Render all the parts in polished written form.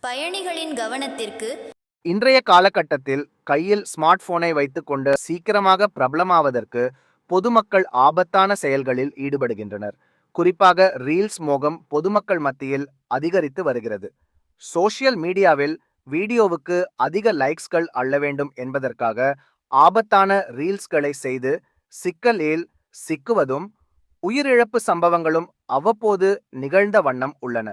பயணிகளின் கவனத்திற்கு. இன்றைய காலகட்டத்தில் கையில் ஸ்மார்ட் போனை வைத்துக்கொண்டு சீக்கிரமாக பிரபலமாவதற்கு பொதுமக்கள் ஆபத்தான செயல்களில் ஈடுபடுகின்றனர். குறிப்பாக ரீல்ஸ் மோகம் பொதுமக்கள் மத்தியில் அதிகரித்து வருகிறது. சோஷியல் மீடியாவில் வீடியோவுக்கு அதிக லைக்ஸ்கள் அள்ள வேண்டும் என்பதற்காக ஆபத்தான ரீல்ஸ்களை செய்து சிக்கலில் சிக்குவதும் உயிரிழப்பு சம்பவங்களும் அவ்வப்போது நிகழ்ந்த வண்ணம் உள்ளன.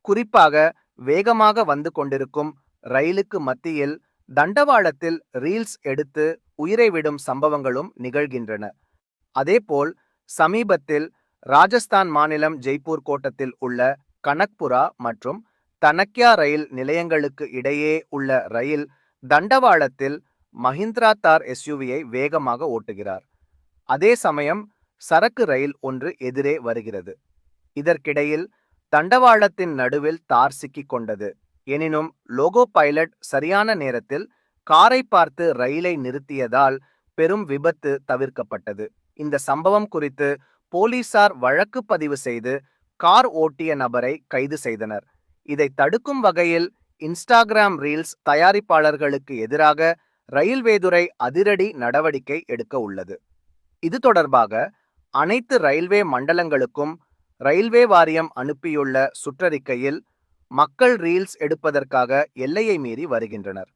குறிப்பாக வேகமாக வந்து கொண்டிருக்கும் ரயிலுக்கு மத்தியில் தண்டவாளத்தில் ரீல்ஸ் எடுத்து உயிரை விடும் சம்பவங்களும் நிகழ்கின்றன. அதேபோல் சமீபத்தில் ராஜஸ்தான் மாநிலம் ஜெய்ப்பூர் கோட்டத்தில் உள்ள கனக்புரா மற்றும் தனக்யா ரயில் நிலையங்களுக்கு இடையே உள்ள ரயில் தண்டவாளத்தில் மஹிந்திரா தார் எஸ்யூவியை வேகமாக ஓட்டுகிறார். அதே சமயம் சரக்கு ரயில் ஒன்று எதிரே வருகிறது. இதற்கிடையில் தண்டவாளத்தின் நடுவில் தார் சிக்கிக் கொண்டது. எனினும் லோகோ பைலட் சரியான நேரத்தில் காரை பார்த்து ரயிலை நிறுத்தியதால் பெரும் விபத்து தவிர்க்கப்பட்டது. இந்த சம்பவம் குறித்து போலீசார் வழக்கு பதிவு செய்து கார் ஓட்டிய நபரை கைது செய்தனர். இதை தடுக்கும் வகையில் இன்ஸ்டாகிராம் ரீல்ஸ் தயாரிப்பாளர்களுக்கு எதிராக ரயில்வேதுறை அதிரடி நடவடிக்கை எடுக்க உள்ளது. இது தொடர்பாக அனைத்து ரயில்வே மண்டலங்களுக்கும் ரயில்வே வாரியம் அனுப்பியுள்ள சுற்றறிக்கையில் மக்கள் ரீல்ஸ் எடுப்பதற்காக எல்லையை மீறி வருகின்றனர்.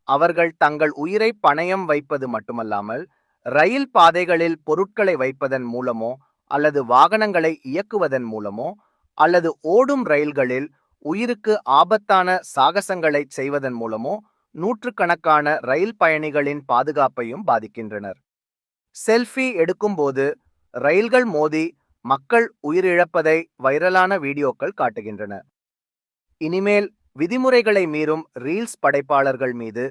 அவர்கள் தங்கள் உயிரை பணயம் வைப்பது மட்டுமல்லாமல் ரயில் பாதைகளில் பொருட்களை வைப்பதன் மூலமோ அல்லது வாகனங்களை இயக்குவதன் மூலமோ அல்லது ஓடும் ரயில்களில் உயிருக்கு ஆபத்தான சாகசங்களை செய்வதன் மூலமோ நூற்றுக்கணக்கான ரயில் பயணிகளின் பாதுகாப்பையும் பாதிக்கின்றனர். செல்ஃபி எடுக்கும்போது ரயில்கள் மோதி மக்கள் உயிரிழப்பதை வைரலான வீடியோக்கள் காட்டுகின்றன. இனிமேல் விதிமுறைகளை மீறும் ரீல்ஸ் படைப்பாளர்கள் மீது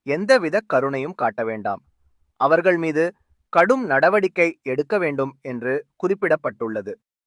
எந்தவித கருணையும் காட்ட வேண்டாம். அவர்கள் மீது கடும் நடவடிக்கை எடுக்க வேண்டும் என்று குறிப்பிடப்பட்டுள்ளது.